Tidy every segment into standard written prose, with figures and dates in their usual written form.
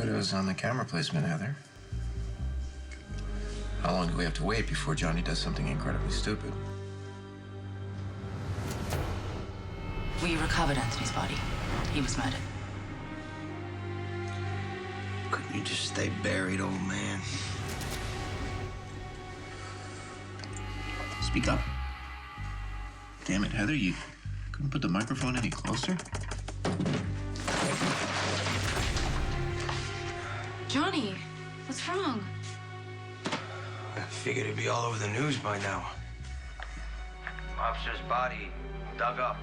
Kudos on the camera placement, Heather. How long do we have to wait before Johnny does something incredibly stupid? We recovered Anthony's body. He was murdered. Couldn't you just stay buried, old man? Speak up. Damn it, Heather, you couldn't put the microphone any closer? Johnny, what's wrong? I figured it'd be all over the news by now. Officer's body dug up.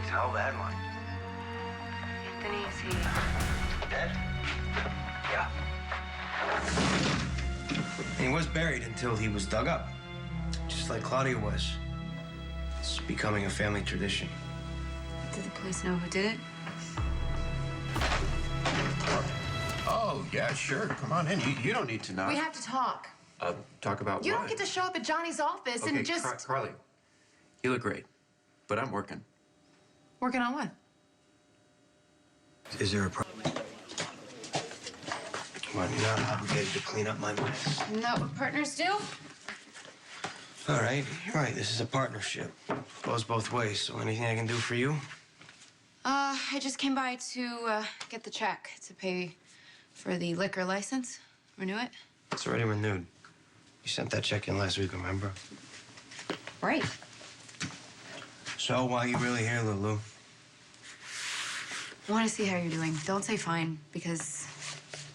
It's a hell of a headline. Anthony, is he Dead? Yeah. And he was buried until he was dug up. Just like Claudia was. It's becoming a family tradition. Did the police know who did it? Oh, yeah, sure. Come on in. You don't need to know. We have to talk. Talk about You what? don't get to show up at Johnny's office Okay, and just... Carly, you look great, but I'm working. Working on what? Is there a problem? Well, you're not obligated to clean up my mess. Isn't that what partners do? All right, you're right. This is a partnership. Goes both ways. So anything I can do for you? I just came by to get the check to pay for the liquor license. Renew it. It's already renewed. You sent that check in last week, remember? Right. So why are you really here, Lulu? I want to see how you're doing. Don't say fine, because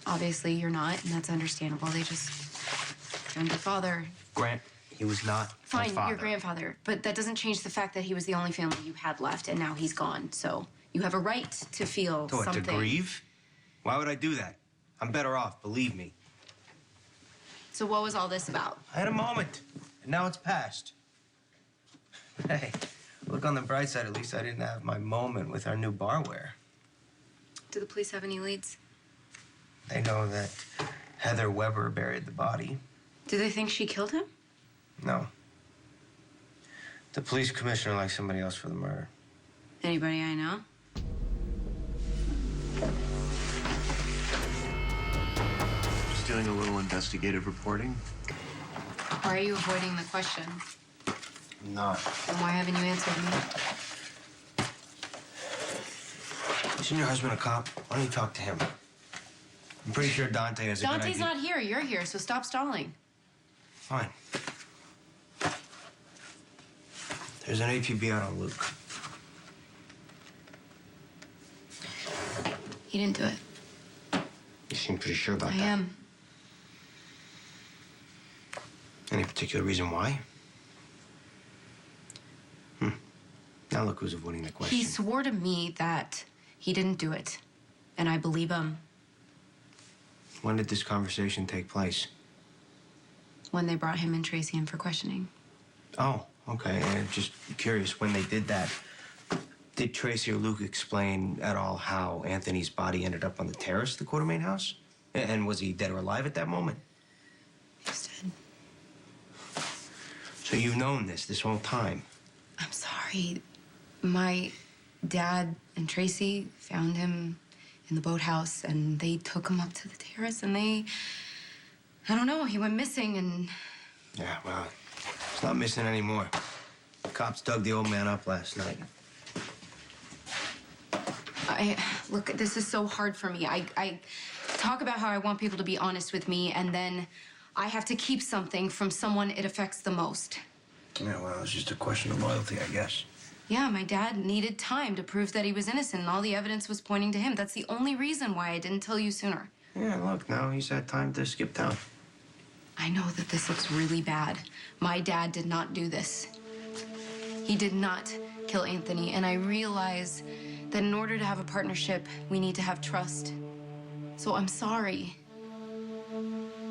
obviously you're not, and that's understandable. They just found your father. Grant, he was not my Fine, father. your grandfather. But that doesn't change the fact that he was the only family you had left, and now he's gone. So you have a right to feel To what, something. to grieve? Why would I do that? I'm better off, believe me. So what was all this about? I had a moment, and now it's past. Hey, look on the bright side. At least I didn't have my moment with our new barware. Do the police have any leads? They know that Heather Weber buried the body. Do they think she killed him? No. The police commissioner likes somebody else for the murder. Anybody I know? Just doing a little investigative reporting. Why are you avoiding the question? I'm not. And why haven't you answered me? Isn't your husband a cop? Why don't you talk to him? I'm pretty sure Dante has a good idea. Dante's not here. You're here, so stop stalling. Fine. There's an APB out on Luke. He didn't do it. You seem pretty sure about I that. am. Any particular reason why? Now look who's avoiding the question. He swore to me that he didn't do it, and I believe him. When did this conversation take place? When they brought him and Tracy in for questioning. Oh, okay. And just curious, when they did that, did Tracy or Luke explain at all how Anthony's body ended up on the terrace of the Quartermain house? And was he dead or alive at that moment? He's dead. So you've known this whole time? I'm sorry. My dad and Tracy found him in the boathouse, and they took him up to the terrace, and I don't know, he went missing, and... Yeah, well, he's not missing anymore. The cops dug the old man up last night. Look, this is so hard for me. I talk about how I want people to be honest with me, and then I have to keep something from someone it affects the most. Yeah, well, it's just a question of loyalty, I guess. Yeah, my dad needed time to prove that he was innocent, and all the evidence was pointing to him. That's the only reason why I didn't tell you sooner. Yeah, look, now he's had time to skip town. I know that this looks really bad. My dad did not do this. He did not kill Anthony, and I realize that in order to have a partnership, we need to have trust. So I'm sorry.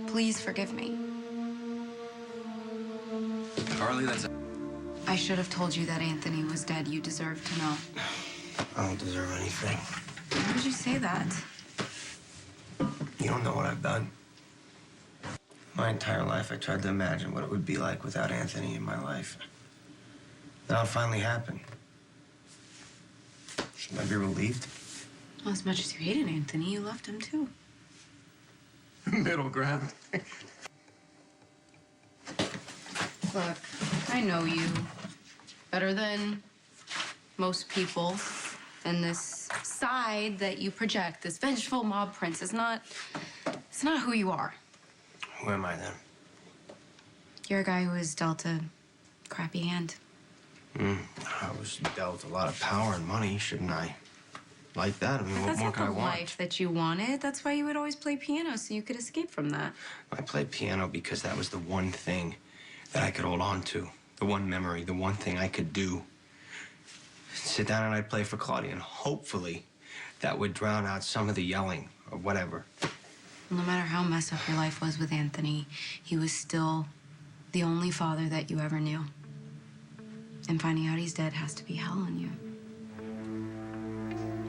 Please forgive me. Carly, that's... I should have told you that Anthony was dead. You deserve to know. I don't deserve anything. Why did you say that? You don't know what I've done. My entire life, I tried to imagine what it would be like without Anthony in my life. Now it finally happened. Shouldn't I be relieved? Well, as much as you hated Anthony, you loved him too. Middle ground. Look, I know you better than most people. And this side that you project, this vengeful mob prince, it's not who you are. Who am I then? You're a guy who was dealt a crappy hand. I was dealt a lot of power and money, shouldn't I? Like that? I mean, what That's more not could I the want? life that you wanted. That's why you would always play piano, so you could escape from that. I played piano because that was the one thing that I could hold on to. The one memory, the one thing I could do. Sit down and I'd play for Claudia, and hopefully that would drown out some of the yelling or whatever. No matter how messed up your life was with Anthony, he was still the only father that you ever knew. And finding out he's dead has to be hell on you.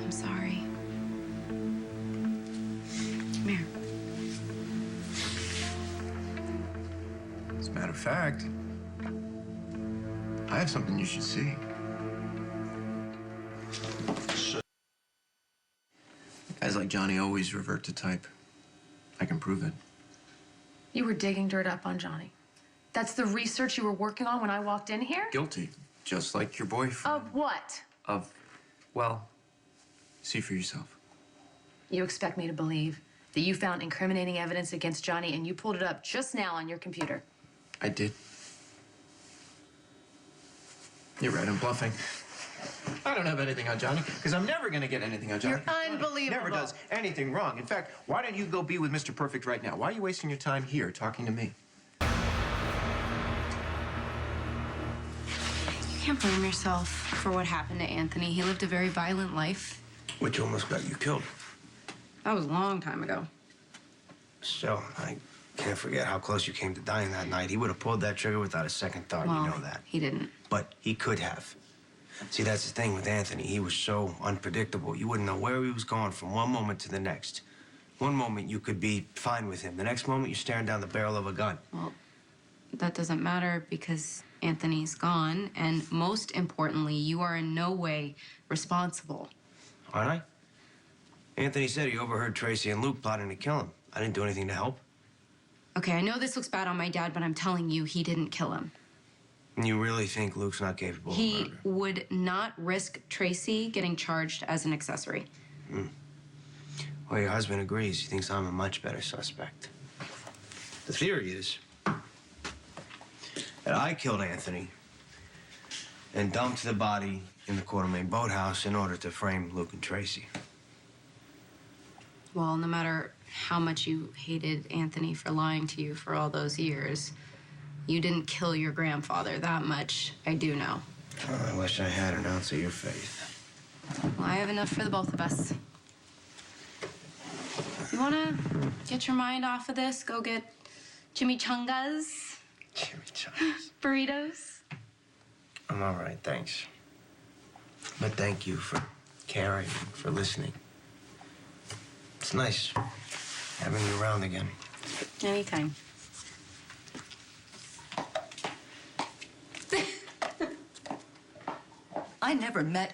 I'm sorry. Come here. As a matter of fact, I have something you should see. Guys like Johnny always revert to type. I can prove it. You were digging dirt up on Johnny. That's the research you were working on when I walked in here? Guilty. Just like your boyfriend. Of what? Well, see for yourself. You expect me to believe that you found incriminating evidence against Johnny and you pulled it up just now on your computer? I did. You're right, I'm bluffing. I don't have anything on Johnny, because I'm never going to get anything on Johnny. You're unbelievable. Never does anything wrong. In fact, why don't you go be with Mr. Perfect right now? Why are you wasting your time here talking to me? You can't blame yourself for what happened to Anthony. He lived a very violent life. Which almost got you killed. That was a long time ago. Still, I can't forget how close you came to dying that night. He would have pulled that trigger without a second thought, Well, you know that. he didn't. But he could have. See, that's the thing with Anthony. He was so unpredictable. You wouldn't know where he was going from one moment to the next. One moment you could be fine with him. The next moment you're staring down the barrel of a gun. Well, that doesn't matter because Anthony's gone. And most importantly, you are in no way responsible. Aren't I? Anthony said he overheard Tracy and Luke plotting to kill him. I didn't do anything to help. Okay, I know this looks bad on my dad, but I'm telling you, he didn't kill him. And you really think Luke's not capable of He murder? would not risk Tracy getting charged as an accessory. Well, your husband agrees. He thinks I'm a much better suspect. The theory is that I killed Anthony and dumped the body in the Quartermain boathouse in order to frame Luke and Tracy. Well, no matter how much you hated Anthony for lying to you for all those years, you didn't kill your grandfather. That much I do know. Well, I wish I had an ounce of your faith. Well, I have enough for the both of us. You wanna get your mind off of this? Go get chimichangas, Chimichangas. burritos. I'm all right, thanks. But thank you for caring, for listening. It's nice having you around again. Anytime. I never met